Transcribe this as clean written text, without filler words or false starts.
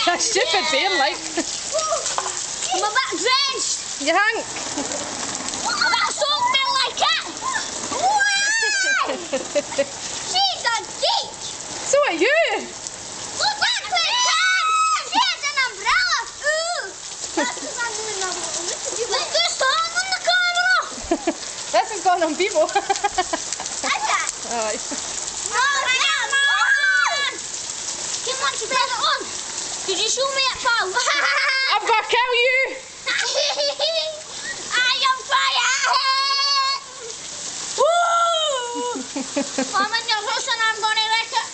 That stupid bear, like. I'm a bit drenched. You hang. I'm a soap bit like it. She's a geek. So are you. Look at that. She has an umbrella. Ooh. That's because I'm doing that. Look, there's song on the camera. This has gone on people. Is it? Aye. Come on, you better on. Did you show me it, pal? I'm gonna kill you. I am fire. Woo! I'm in your house and I'm gonna wreck it.